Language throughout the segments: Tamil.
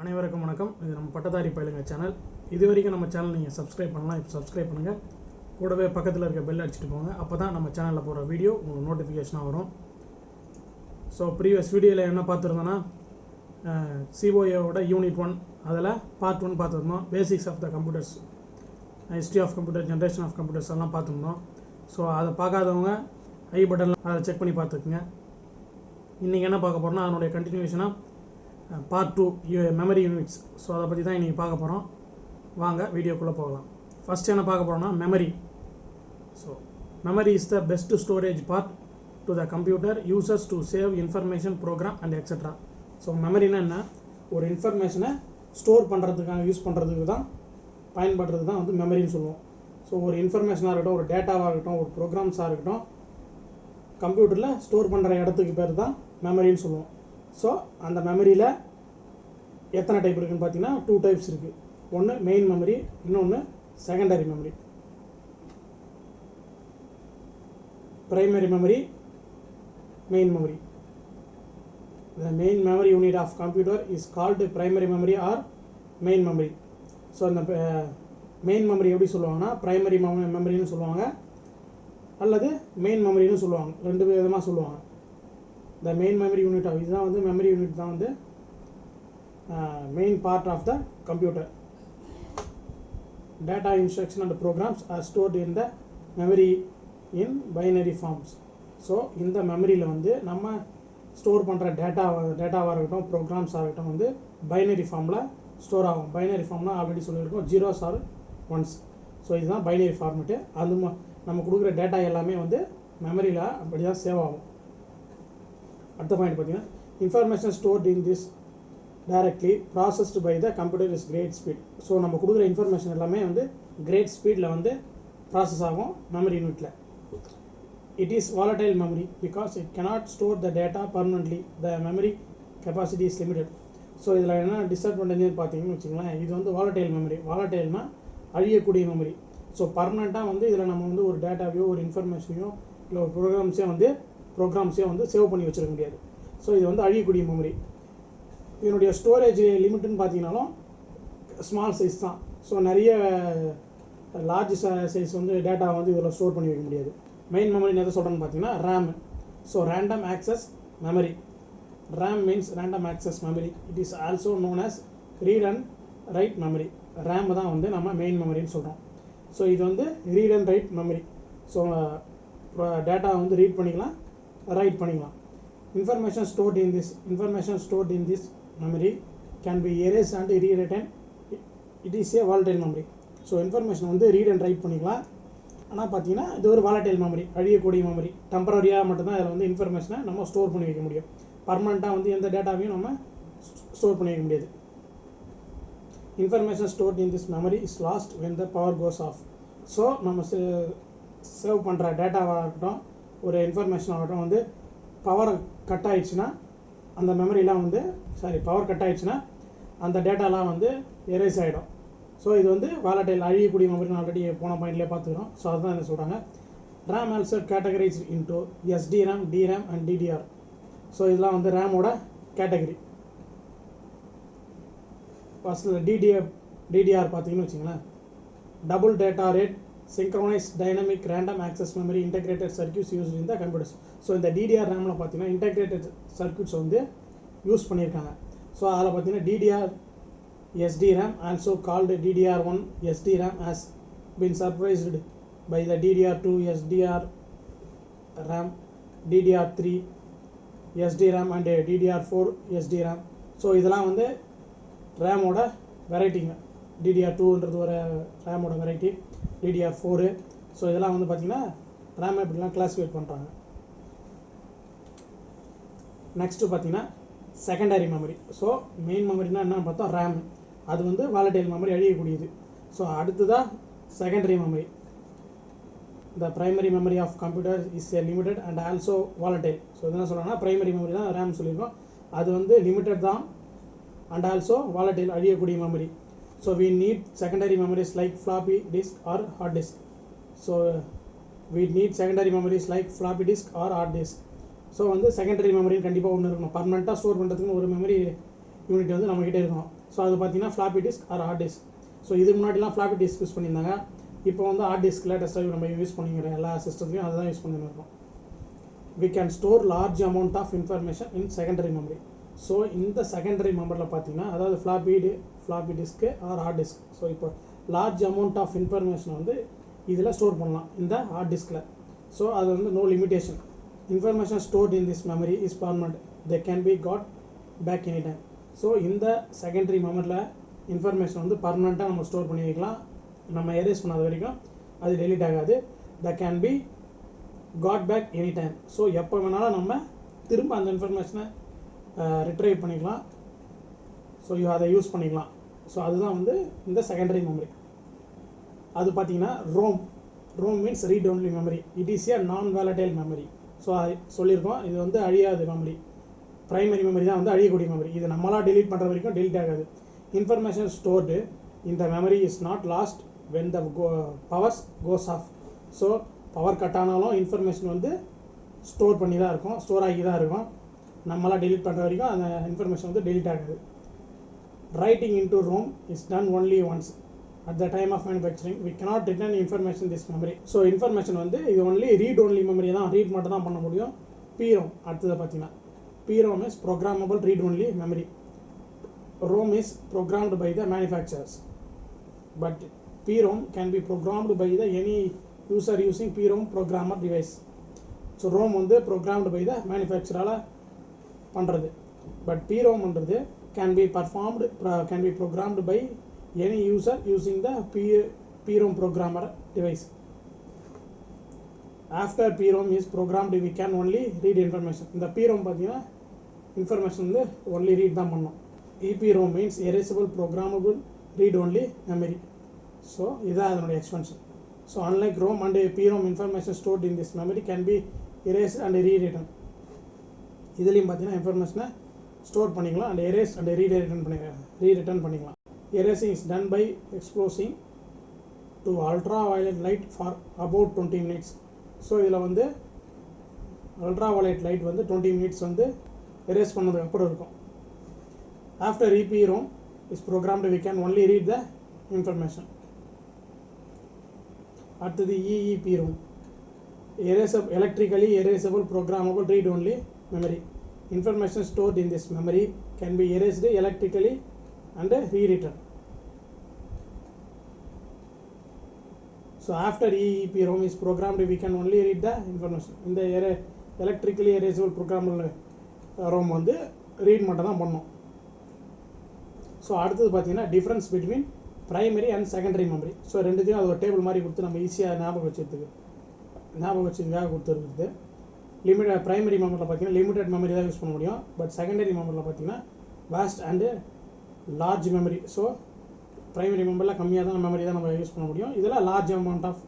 அனைவருக்கும் வணக்கம். இது நம்ம பட்டதாரி பயிலுங்க சேனல். இது வரைக்கும் நம்ம சேனல் நீங்கள் சப்ஸ்கிரைப் பண்ணலாம். இப்போ சப்ஸ்கிரைப் பண்ணுங்கள். கூடவே பக்கத்தில் இருக்க பெல் அடிச்சுட்டு போங்க. அப்போ தான் நம்ம சேனலில் போகிற வீடியோ உங்களுக்கு நோட்டிஃபிகேஷனாக வரும். ஸோ ப்ரீவியஸ் வீடியோவில் என்ன பார்த்துருந்தோன்னா சிஓஏவோட யூனிட் 1 அதில் பார்ட் 1 பார்த்துருந்தோம். Basics of the computers, history of computer, generation of computers எல்லாம் பார்த்துருந்தோம். ஸோ அதை பார்க்காதவங்க ஐ பட்டனில் அதை செக் பண்ணி பார்த்துக்குங்க. இன்றைக்கி என்ன பார்க்க போகிறோம்னா அதனுடைய கண்டினியூஷனாக பார்ட் 2 மெமரி யூனிட்ஸ். ஸோ அதை பற்றி தான் இன்றைக்கி பார்க்க போகிறோம். வாங்க வீடியோக்குள்ளே போகலாம். ஃபஸ்ட் என்ன பார்க்க போகிறோம்னா memory. So memory is the best storage part to the computer users to save information, program and extra. So மெமரினா என்ன? ஒரு இன்ஃபர்மேஷனை ஸ்டோர் பண்ணுறதுக்காக யூஸ் பண்ணுறதுக்கு தான் பயன்படுறது தான் வந்து மெமரின்னு சொல்லுவோம். ஸோ ஒரு இன்ஃபர்மேஷனாக இருக்கட்டும், ஒரு டேட்டாவாக இருக்கட்டும், ஒரு ப்ரோக்ராம்ஸாக இருக்கட்டும், கம்ப்யூட்டரில் ஸ்டோர் பண்ணுற இடத்துக்கு பேர் தான் மெமரின்னு சொல்லுவோம். ஸோ அந்த மெமரியில் எத்தனை டைப் இருக்குதுன்னு பார்த்தீங்கன்னா 2 டைப்ஸ் இருக்குது. ஒன்று மெயின் மெமரி, இன்னொன்று secondary memory. Primary memory, main memory. The main memory unit of computer is called primary memory or main memory. So இந்த மெயின் மெமரி எப்படி சொல்லுவாங்கன்னா பிரைமரி மெமரின்னு சொல்லுவாங்க, அல்லது மெயின் மெமரின்னு சொல்லுவாங்க. ரெண்டு விதமாக சொல்லுவாங்க. த மெயின் மெமரி யூனிட் இதுதான் வந்து மெமரி யூனிட் தான் வந்து main part of the computer. Data, instruction and programs are stored in the memory in binary forms. So இந்த மெமரியில் வந்து நம்ம ஸ்டோர் பண்ணுற டேட்டாவாக இருக்கட்டும், ப்ரோக்ராம்ஸாக இருக்கட்டும் வந்து பைனரி ஃபார்மில் ஸ்டோர் ஆகும். பைனரி ஃபார்ம்னால் ஆல்ரெடி சொல்லியிருக்கோம், 0s or 1s. ஸோ இதுதான் பைனரி ஃபார்மெட்டு. அது நம்ம கொடுக்குற டேட்டா எல்லாமே வந்து மெமரியில் அப்படி தான் சேவ் ஆகும். அடுத்த பாயிண்ட் பார்த்தீங்கன்னா information stored in this directly processed by the computer is great speed. So நம்ம கொடுக்குற இன்ஃபர்மேஷன் எல்லாமே வந்து கிரேட் ஸ்பீடில் வந்து ப்ராசஸ் ஆகும் மெமரி யூனிட்டில். It is volatile memory because it cannot store the data permanently. The memory capacity is limited. So இதில் என்ன டிஸ்அட்வான்டேஜ்னு பார்த்தீங்கன்னு வச்சுங்களேன், இது வந்து வாலட்டைல் மெமரி. வாலட்டைல்னா அழியக்கூடிய மெமரி. ஸோ பர்மனெண்ட்டாக வந்து இதில் நம்ம வந்து ஒரு டேட்டாவையோ ஒரு இன்ஃபர்மேஷனையோ இல்லை ஒரு ப்ரோக்ராம்ஸையோ வந்து சேவ் பண்ணி வச்சுருக்க முடியாது. ஸோ இது வந்து அழியக்கூடிய மெமரி. இதனுடைய ஸ்டோரேஜ் லிமிட்டுன்னு பார்த்தீங்கன்னாலும் ஸ்மால் சைஸ் தான். ஸோ நிறைய லார்ஜ் சைஸ் வந்து டேட்டா வந்து இதில் ஸ்டோர் பண்ணி வைக்க முடியாது. மெயின் மெமரின்னு எதை சொல்கிறேன்னு பார்த்தீங்கன்னா RAM. So random access memory. RAM means random access memory. It is also known as read and write memory. RAM தான் வந்து நம்ம மெயின் மெமரின்னு சொல்கிறோம். ஸோ இது வந்து read and right memory. So data வந்து ரீட் பண்ணிக்கலாம், ரைட் பண்ணிக்கலாம். Information stored in this memory can be erased and rewritten. It is A volatile memory. So information வந்து ரீட் அண்ட் ரைட் பண்ணிக்கலாம். ஆனால் பார்த்தீங்கன்னா இது ஒரு வாலட்டைல் மெமரி, அழியக்கூடிய மெமரி. டெம்பரரியாக மட்டும்தான் இதில் வந்து இன்ஃபர்மேஷனை நம்ம ஸ்டோர் பண்ணி வைக்க முடியும். பர்மனெண்ட்டாக வந்து எந்த டேட்டாவையும் நம்ம ஸ்டோர் பண்ணி வைக்க முடியாது. Information stored in this memory is lost when the power goes off. So நம்ம சேவ் பண்ணுற டேட்டாவாக இருக்கட்டும், ஒரு இன்ஃபர்மேஷன் ஆகட்டும் வந்து பவர் கட் ஆகிடுச்சுன்னா அந்த மெமரிலாம் வந்து பவர் கட் ஆகிடுச்சுன்னா அந்த டேட்டாலாம் வந்து எரேஸ் ஆகிடும். ஸோ இது வந்து வாலட்டைல் அழியக்கூடிய மெமரின்னு ஆல்ரெடி போன பாயிண்ட்லேயே பார்த்துக்கிறோம். ஸோ அதுதான் என்ன சொல்கிறாங்க, RAM also categorized into SDRAM, DRAM and DDR. So இதெல்லாம் வந்து ரேமோட கேட்டகரி. ஃபஸ்ட்டில் DDR பார்த்தீங்கன்னு வச்சுங்களேன், double data rate synchronise dynamic random access memory integrated circuits use in the computers. So இந்த DDR ரேமில் பார்த்தீங்கன்னா இன்டெகிரேட்டட் சர்க்யூட்ஸ் வந்து யூஸ் பண்ணியிருக்காங்க. ஸோ அதில் பார்த்தீங்கன்னா DDR SDRAM, also called DDR1 SDRAM, has been surprised by the DDR2 SDRAM, DDR3 SDRAM and DDR4 SDRAM. So இதெல்லாம் வந்து ரேமோட வெரைட்டிங்க. DDR2ன்றது ஒரு ரேமோட வெரைட்டி, DDR4. ஸோ இதெல்லாம் வந்து பார்த்திங்கன்னா ரேம் எப்படிலாம் கிளாஸிஃபைட் பண்ணுறாங்க. நெக்ஸ்ட்டு பார்த்திங்கன்னா செகண்டரி மெமரி. ஸோ மெயின் மெமரினா என்னன்னு பார்த்தா ரேம், அது வந்து வாலட்டைல் மெமரி அழியக்கூடியது. ஸோ அடுத்ததாக secondary memory. The primary memory of computer is a limited and also volatile. So என்ன சொல்கிறாங்கன்னா பிரைமரி மெமரி தான் ரேம் சொல்லியிருக்கோம், அது வந்து லிமிடெட் தான் அண்ட் ஆல்சோ வாலட்டைல் அழியக்கூடிய memory. So we need secondary memories like floppy disk or hard disk. So we need secondary memories like floppy disk or hard disk. So வந்து செகண்டரி மெமரின்னு கண்டிப்பாக ஒன்று இருக்கணும். பர்மனெண்ட்டாக ஸ்டோர் பண்ணுறதுக்குன்னு ஒரு மெமரி யூனிட் வந்து நம்மக்கிட்டே இருக்கணும். ஸோ அது பார்த்தீங்கன்னா floppy disk or hard disk. So இதுக்கு முன்னாடிலாம் ஃப்ளாப்பி டிஸ்க் யூஸ் பண்ணியிருந்தாங்க. இப்போ வந்து ஹார்ட் டிஸ்க் லேட்டஸ்ட்டாக நம்ம யூஸ் பண்ணிக்கிற எல்லா சிஸ்டத்துலையும் அதுதான் யூஸ் பண்ணியிருக்கோம். we can store large amount of information in secondary memory. So இந்த செகண்டரி மெமரியில் பார்த்தீங்கன்னா அதாவது floppy disk or hard disk. So இப்போ லார்ஜ் அமௌண்ட் ஆஃப் இன்ஃபர்மேஷன் வந்து இதில் ஸ்டோர் பண்ணலாம் இந்த ஹார்ட் டிஸ்கில். ஸோ அது வந்து no limitation. Information stored in this memory is permanent, they can be got back any time. So இந்த செகண்டரி மெமரியில் இன்ஃபர்மேஷன் வந்து பர்மனெண்ட்டாக நம்ம ஸ்டோர் பண்ணி வைக்கலாம். நம்ம எரேஸ் பண்ணாத வரைக்கும் அது டெலீட் ஆகாது. The can be got back any time. So எப்போ வேணாலும் நம்ம திரும்ப அந்த இன்ஃபர்மேஷனை ரிட்ரைவ் பண்ணிக்கலாம். ஸோ அதை யூஸ் பண்ணிக்கலாம். ஸோ அதுதான் வந்து இந்த செகண்டரி மெமரி. அது பார்த்தீங்கன்னா ROM means read only memory. It is a non volatile memory. So சொல்லியிருக்கோம், இது வந்து அழியாத மெமரி. ப்ரைமரி மெமரி தான் வந்து அழியக்கூடிய மெமரி. இது நம்மளாக டெலீட் பண்ணுற வரைக்கும் டெலீட் ஆகாது. இன்ஃபர்மேஷன் ஸ்டோர்டு இந்த memory is not lost when the powers goes off. So power cut ஆனாலும் இன்ஃபர்மேஷன் வந்து ஸ்டோர் பண்ணி தான் இருக்கும், ஸ்டோர் ஆகி தான் இருக்கும். நம்மளாம் டெலீட் பண்ணுற வரைக்கும் அந்த இன்ஃபர்மேஷன் வந்து டெலீட் ஆகுது. Writing into ROM is done only once at the time of manufacturing. We cannot return information in this memory. So information வந்து இது ஒன்லி ரீட் ஒன்லி மெமரி தான், ரீட் மட்டும் தான் பண்ண முடியும். PROM அடுத்தது பார்த்தீங்கன்னா PROM is programmable read only memory. ROM is programmed by the manufacturers, but PROM can be programmed by the any user using PROM programmer device. So ROM வந்து programmed by the manufacturer பண்ணுறது, but PROMன்றது can be programmed by any user using the PROM programmer device. After PROM is programmed, we can only read information. இந்த PROM பார்த்தீங்கன்னா இன்ஃபர்மேஷன் வந்து ஒன்லி ரீட் தான் பண்ணோம். EPROM means erasable programmable read only memory. So இதுதான் அதனுடைய expansion. So unlike ROM and PROM, information stored in this memory can be erased and rewritten. இதுலேயும் பார்த்தீங்கன்னா இன்ஃபர்மேஷனை ஸ்டோர் பண்ணிக்கலாம் அண்ட் erase and rewritten பண்ணிக்கலாம். Erasing is done by exposing to ultraviolet light for about 20 minutes. So இதில் வந்து ultraviolet light வந்து 20 minutes வந்து erase பண்ணதுக்கு அப்புறம் இருக்கும். After EPROM is programmed, we can only read the information. அடுத்தது EEPROM, electrically erasable programmable read only memory. Information stored in this memory can be erased electrically and rewritten. So after EEPROM is programmed, we can only read the information. இந்த electrically erasable programmable ROM வந்து ரீட் மட்டும் தான் பண்ணோம். ஸோ அடுத்தது பார்த்தீங்கன்னா difference between primary and secondary memory. So ரெண்டுத்தையும் அது ஒரு டேபிள் மாதிரி கொடுத்து நம்ம ஈஸியாக ஞாபகம் வச்சுக்காக கொடுத்துருக்குது. ப்ரைமரி மெமரியில் பார்த்தீங்கன்னா லிமிடெட் மெமரி தான் யூஸ் பண்ண முடியும். பட் செகண்டரி மெமரியில் பார்த்தீங்கன்னா vast and large memory. So primary மெமரியில் கம்மியாக தான் மெமரி தான் நம்ம யூஸ் பண்ண முடியும். இதில் லார்ஜ் அமௌண்ட் ஆஃப்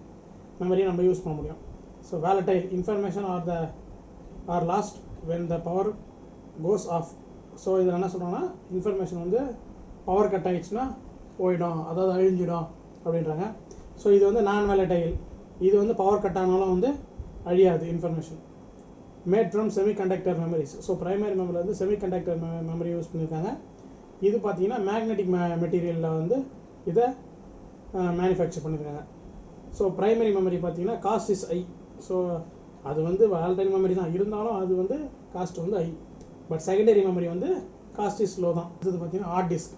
மெமரியை நம்ம யூஸ் பண்ண முடியும். So volatile information are lost when the power goes off. So இதில் என்ன சொல்கிறோன்னா இன்ஃபர்மேஷன் வந்து பவர் கட் ஆகிடுச்சுன்னா போயிடும், அதாவது அழிஞ்சிடும் அப்படின்றாங்க. ஸோ இது வந்து நான் வேலடைல். இது வந்து பவர் கட் ஆனாலும் வந்து அழியாது information. Mat from semiconductor memories. So primary மெமரியில் வந்து செமிகண்டக்டர் மெமரி யூஸ் பண்ணியிருக்காங்க. இது பார்த்தீங்கன்னா மேக்னெட்டிக் மெட்டீரியலில் வந்து இதை மேனுஃபேக்சர் பண்ணியிருக்காங்க. ஸோ ப்ரைமரி மெமரி பார்த்தீங்கன்னா காஸ்ட் இஸ் ஐ. ஸோ அது வந்து வேலடைல் மெமரி தான், இருந்தாலும் அது வந்து காஸ்ட் வந்து ஐ. பட் செகண்டரி மெமரி வந்து காஸ்ட் இஸ் லோ தான். இது பார்த்தீங்கன்னா ஹார்ட் டிஸ்க்.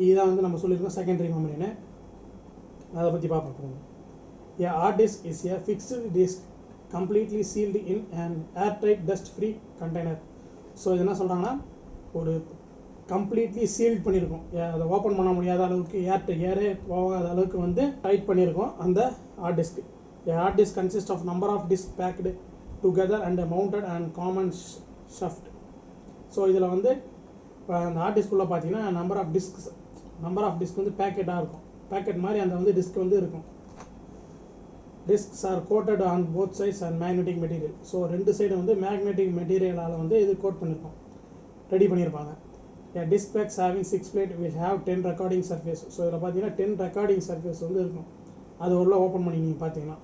இதுதான் வந்து நம்ம சொல்லியிருக்கோம் செகண்டரி மெமரின்னு. அதை பற்றி பார்ப்போம். A hard disk is a fixed disk completely sealed in an airtight dust-free container. So இது என்ன சொல்கிறாங்கன்னா ஒரு கம்ப்ளீட்லி சீல்ட் பண்ணியிருக்கோம், அதை ஓப்பன் பண்ண முடியாத அளவுக்கு ஏரே போகாத அளவுக்கு வந்து டைட் பண்ணியிருக்கோம் அந்த hard disk. A hard disk consists of number of disks packed together and mounted and common shaft. So இதில் வந்து அந்த ஹார்ட் டிஸ்க்குள்ளே பார்த்தீங்கன்னா நம்பர் ஆஃப் டிஸ்க் வந்து பேக்கெட்டாக இருக்கும், பேக்கெட் மாதிரி அந்த வந்து டிஸ்க் வந்து இருக்கும். Disks are coated on both sides and magnetic material. So ரெண்டு சைடு வந்து மேக்னெட்டிக் மெட்டீரியலால் வந்து இது கோட் பண்ணியிருக்கோம், ரெடி பண்ணியிருப்பாங்க. A disk packs having 6 plate will have 10 recording surface. So இதில் பார்த்தீங்கன்னா 10 recording surface வந்து இருக்கும். அது உள்ள ஓப்பன் பண்ணி நீங்கள் பார்த்தீங்கன்னா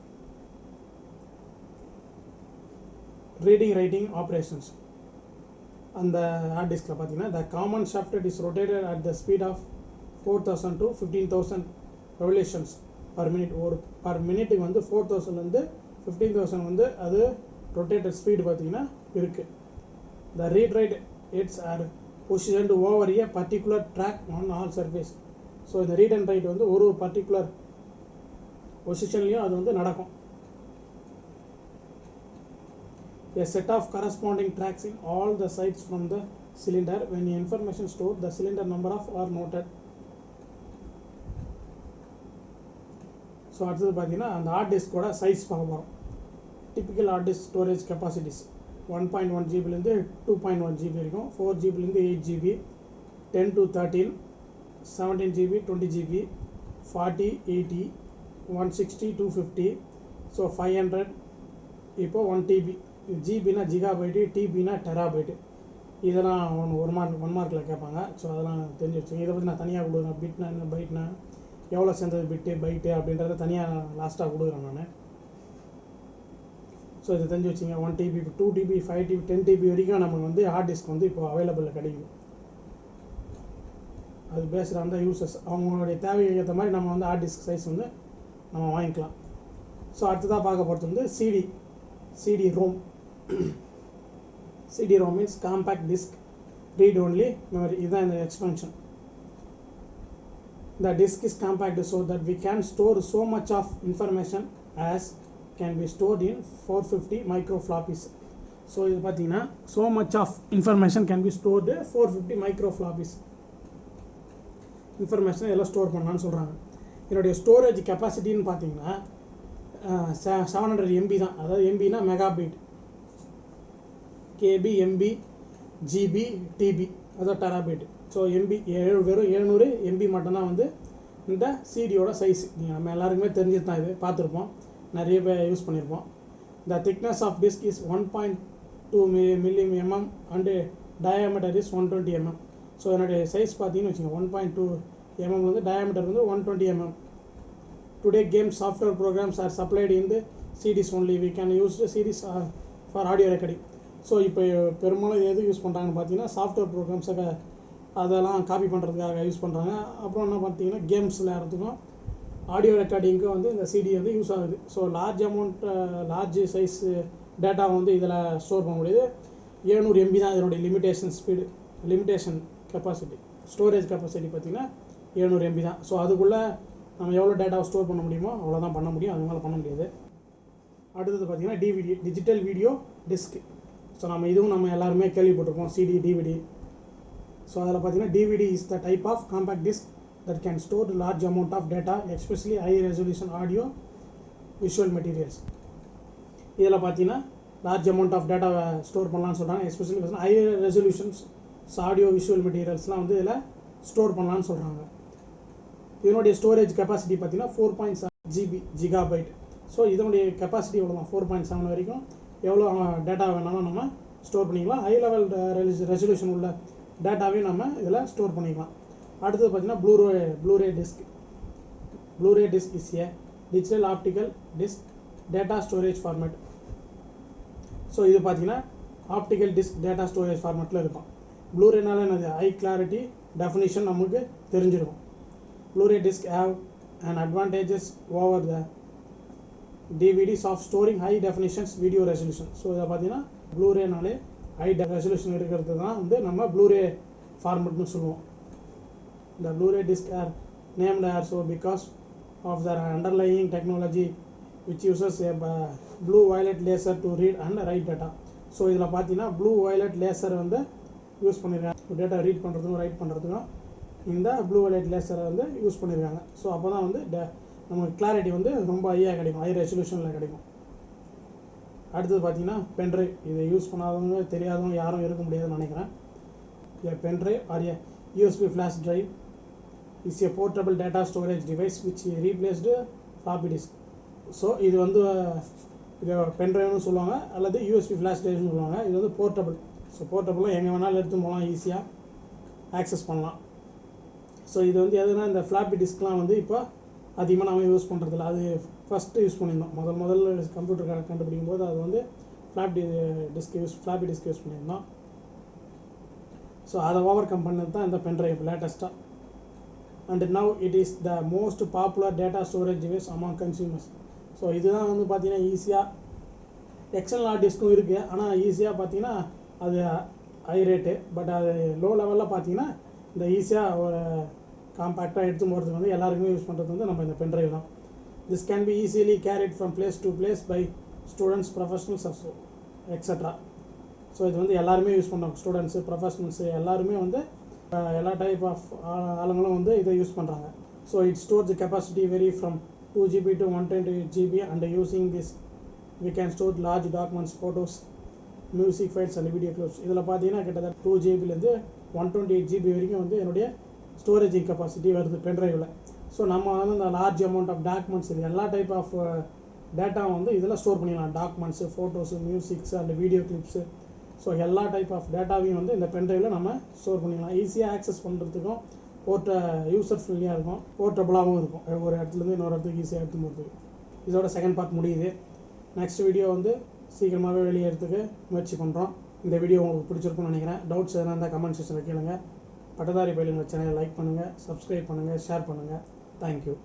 ரீடிங் ரைட்டிங் ஆப்ரேஷன்ஸ். அந்த ஹார்ட் டிஸ்கில் பார்த்தீங்கன்னா the common shaft is rotated at the speed of 4000 to 15000 revolutions per minute. ஒரு பர் மினிட்டுக்கு வந்து 4000 15,000 வந்து அது ரொட்டேட்டட் ஸ்பீடு பார்த்தீங்கன்னா இருக்குது. The read write heads are positioned over a particular track on all surface. So இந்த ரீட் அண்ட் ரைட் வந்து ஒரு பர்டிகுலர் பொசிஷன்லையும் அது வந்து நடக்கும். A set of corresponding tracks in all the sides from the cylinder. When the information stored, the cylinder number of are noted. So அடுத்தது பார்த்தீங்கன்னா அந்த ஹார்ட் டிஸ்கோட சைஸ் பார்க்க போகிறோம். Typical hard disk storage capacities 1.1 ஜிபிலேருந்து 2.1 GB வரைக்கும், 4 ஜிபிலேருந்து 8 GB, 10 to 13, 17 GB, 20 GB, 40, 80, 160, 250, so 500, இப்போ 1 டிபி. ஜிபினா ஜிகாபைட்டு, டிபினா டெராபைட்டு. இதெல்லாம் ஒன் மார்க்கில் கேட்பாங்க. ஸோ அதெல்லாம் தெரிஞ்சு வச்சுங்க. இதை பற்றி நான் தனியாக கொடுக்குறேன். பிட்னா என்ன, பைட்னா எவ்வளோ சேர்ந்தது, பிட்டு பைட்டு அப்படின்றத தனியாக லாஸ்ட்டாக கொடுக்குறேன் நான். ஸோ இதை தெரிஞ்சு வச்சுங்க. 1 டிபி, 2 டிபி, 5 டிபி, 10 டிபி வரைக்கும் நமக்கு வந்து ஹார்ட் டிஸ்க் வந்து இப்போ அவைலபிளில் கிடைக்கும். அது பேசுகிற அந்த யூசர்ஸ் அவங்களுடைய தேவைக்கு ஏற்ற மாதிரி நம்ம வந்து ஹார்ட் டிஸ்க் சைஸ் வந்து நம்ம வாங்கிக்கலாம். ஸோ அடுத்ததாக பார்க்க போகிறது வந்து CD ROM. CD ROM means compact disk read only memory. இதுதான் இந்த expansion. The disk is compact so that we can store so much of information as can be stored in 450 microfloppies. So இது பார்த்தீங்கன்னா so much of information can be stored 450 microfloppies. இன்ஃபர்மேஷனை எல்லாம் ஸ்டோர் பண்ணலான்னு சொல்கிறாங்க. என்னுடைய ஸ்டோரேஜ் கெப்பாசிட்டின்னு பார்த்தீங்கன்னா 700 MB தான். அதாவது எம்பினா megabyte, KB, MB, GB, TB, அதாவது டெராபைட். ஸோ எம்பி வெறும் 700 MB மட்டும்தான் வந்து இந்த சிடியோட சைஸ். நம்ம எல்லாருக்குமே தெரிஞ்சது தான், இது பார்த்துருப்போம், நிறைய பேர் யூஸ் பண்ணியிருப்போம். The thickness of disk is 1.2 mm and diameter is 120 mm. ஸோ என்னுடைய சைஸ் பார்த்தீங்கன்னு வச்சுக்கோங்க, 1.2 mm வந்து டயாமீட்டர் வந்து 120 mm. Today game software programs are supplied in the CDs only. We can use CDs for audio recording. So இப்போ பெரும்பாலும் எது யூஸ் பண்ணுறாங்கன்னு பார்த்தீங்கன்னா சாஃப்ட்வேர் ப்ரோக்ராம்ஸை அதெல்லாம் காப்பி பண்ணுறதுக்காக யூஸ் பண்ணுறாங்க. அப்புறம் என்ன பார்த்தீங்கன்னா கேம்ஸ் விளையாடுறதுக்கும் ஆடியோ ரெக்கார்டிங்க்கும் வந்து இந்த சிடி வந்து யூஸ் ஆகுது. ஸோ லார்ஜ் சைஸ் டேட்டா வந்து இதில் ஸ்டோர் பண்ண முடியுது. 700 MB தான் இதனுடைய லிமிட்டேஷன் கெப்பாசிட்டி. ஸ்டோரேஜ் கெப்பாசிட்டி பார்த்திங்கன்னா 700 MB தான். ஸோ அதுக்குள்ளே நம்ம எவ்வளோ டேட்டாவை ஸ்டோர் பண்ண முடியுமோ அவ்வளோதான் பண்ண முடியும், அது மேலே பண்ண முடியாது. அடுத்தது பார்த்திங்கன்னா DVD, digital video disk. So இதுவும் நம்ம எல்லாருமே கேள்விப்பட்டிருப்போம், சிடி, டிவிடி. ஸோ அதில் பார்த்தீங்கன்னா DVD is the type of compact disk that can store large amount of data, especially high resolution audio visual materials. இதில் பார்த்தீங்கன்னா லார்ஜ் அமௌண்ட் ஆஃப் டேட்டாவை ஸ்டோர் பண்ணலான்னு சொல்கிறாங்க. எஸ்பெஷலி பார்த்தீங்கன்னா ஹை ரெசல்யூஷன்ஸ் ஆடியோ விஷுவல் மெட்டீரியல்ஸ்லாம் வந்து இதில் ஸ்டோர் பண்ணலான்னு சொல்கிறாங்க. இதனுடைய ஸ்டோரேஜ் கெப்பாசிட்டி பார்த்தீங்கன்னா 4.7 ஜிபி ஜிகாபைட். ஸோ இதனுடைய கெப்பாசிட்டி எவ்வளோ தான், 4.7 வரைக்கும் எவ்வளோ டேட்டா வேணாலும் நம்ம ஸ்டோர் பண்ணிக்கலாம். ஹை லெவல் ரெசல்யூஷன் உள்ள டேட்டாவையும் நம்ம இதில் ஸ்டோர் பண்ணிக்கலாம். அடுத்தது பார்த்தீங்கன்னா Blu-ray disk. Blu-ray disk is a digital optical disc data storage format. So இது பார்த்தீங்கன்னா ஆப்டிக்கல் டிஸ்க் டேட்டா ஸ்டோரேஜ் ஃபார்மேட்டில் இருக்கும். ப்ளூரேனால என்னது, ஹை கிளாரிட்டி டெஃபினிஷன் நமக்கு தெரிஞ்சிருக்கும். Blu ray disk have and advantages over the DVDs of storing high definitions video resolution. So இதை பார்த்தீங்கன்னா ப்ளூரேனாலே ஹை ரெசல்யூஷன் இருக்கிறது தான் வந்து நம்ம ப்ளூரே ஃபார்மேட்னு சொல்லுவோம். இந்த Blu ray disk are named also because of the underlying technology which uses a blue violet laser to read and write data. So இதில் பார்த்தீங்கன்னா ப்ளூ வயலட் லேசர் வந்து யூஸ் பண்ணியிருக்காங்க. டேட்டா ரீட் பண்ணுறதுக்கும் ரைட் பண்ணுறதுக்கும் இந்த ப்ளூ வயலட் லேசரை வந்து யூஸ் பண்ணியிருக்காங்க. ஸோ அப்போ தான் வந்து நமக்கு கிளாரிட்டி வந்து ரொம்ப ஹையாக கிடைக்கும், ஹை ரெசல்யூஷனில் கிடைக்கும். அடுத்தது பார்த்தீங்கன்னா பென்ட்ரைவ். இதை யூஸ் பண்ணாதவங்க தெரியாதவங்க யாரும் இருக்க முடியாதுன்னு நினைக்கிறேன். Pen drive R A USB flash drive is a portable data storage device which replaced floppy disk. So இது வந்து இது பென்ட்ரைவ்னு சொல்லுவாங்க அல்லது USB ஃப்ளாஷ் ட்ரைவ்னு சொல்லுவாங்க. இது வந்து போர்ட்டபிள். ஸோ போர்ட்டபிளாக எங்கே வேணாலும் எடுத்து போகலாம், ஈஸியாக ஆக்சஸ் பண்ணலாம். ஸோ இது வந்து எதுனா இந்த ஃப்ளாப்பி டிஸ்க்லாம் வந்து இப்போ அதிகமாக நம்ம யூஸ் பண்ணுறதில்ல. அது ஃபஸ்ட்டு யூஸ் பண்ணியிருந்தோம், முதல்ல கம்ப்யூட்டர் கண்டுபிடிக்கும் போது அது வந்து ஃப்ளாப்பி டிஸ்க் யூஸ் பண்ணியிருந்தோம். ஸோ அதை ஓவர் கம் பண்ணது தான் இந்த பென்ட்ரைவ் லேட்டஸ்ட்டாக. And now it is the most popular data storage device among consumers. So இதுதான் வந்து பார்த்தீங்கன்னா ஈஸியாக எக்ஸ்டர்னல் ஹார்ட் டிஸ்க்கும் இருக்குது, ஆனால் ஈஸியாக பார்த்தீங்கன்னா அது ஹை ரேட்டு. பட் அது லோ லெவலில் பார்த்தீங்கன்னா இந்த ஈஸியாக ஒரு காம்பேக்டாக எடுத்து போகிறதுக்கு வந்து எல்லாருக்குமே யூஸ் பண்ணுறது வந்து நம்ம இந்த பென்ட்ரைவ் தான். This can be easily carried from place to place by students, professionals extra. So இது வந்து எல்லாருமே யூஸ் பண்ணுறோம், ஸ்டூடெண்ட்ஸு, ப்ரொஃபஷனல்ஸு எல்லாருமே வந்து எல்லா டைப் ஆஃப் ஆளுங்களும் வந்து இதை யூஸ் பண்ணுறாங்க. So it store the capacity very from 2 GB to 128 GB and using this we can store large documents, photos, music files and video clips. இதில் பார்த்தீங்கன்னா கிட்டத்தட்ட 2 GB to 128 GB வரைக்கும் வந்து என்னுடைய ஸ்டோரேஜிங் கெப்பாசிட்டி வருது பென்ட்ரைவில். ஸோ நம்ம வந்து இந்த லார்ஜ் அமௌண்ட் ஆஃப் டாக்குமெண்ட்ஸ், இது எல்லா டைப் ஆஃப் டேட்டாவும் வந்து இதில் ஸ்டோர் பண்ணிக்கலாம். Documents, photos, musics and video clips, so எல்லா டைப் ஆஃப் டேட்டாவையும் வந்து இந்த பென்ட்ரைவில் நம்ம ஸ்டோர் பண்ணிக்கலாம். ஈஸியாக ஆக்சஸ் பண்ணுறதுக்கும் யூசர் ஃப்ரெண்ட்லியாக இருக்கும், போர்ட்டபுளாகவும் இருக்கும். ஒரு இடத்துலேருந்து இன்னொரு இடத்துக்கு ஈஸியாக எடுத்து போகிறதுக்கு. இதோட செகண்ட் பார்ட் முடியுது. நெக்ஸ்ட் வீடியோ வந்து சீக்கிரமாகவே வெளியேறதுக்கு முயற்சி பண்ணுறோம். இந்த வீடியோ உங்களுக்கு பிடிச்சிருக்குன்னு நினைக்கிறேன். டவுட்ஸ் எதனா இருந்தால் கமெண்ட் செக்ஷனில் கேளுங்க. பட்டதாரி பயிலுங்க சேனலை லைக் பண்ணுங்கள், சப்ஸ்கிரைப் பண்ணுங்கள், ஷேர் பண்ணுங்கள். தேங்க்யூ.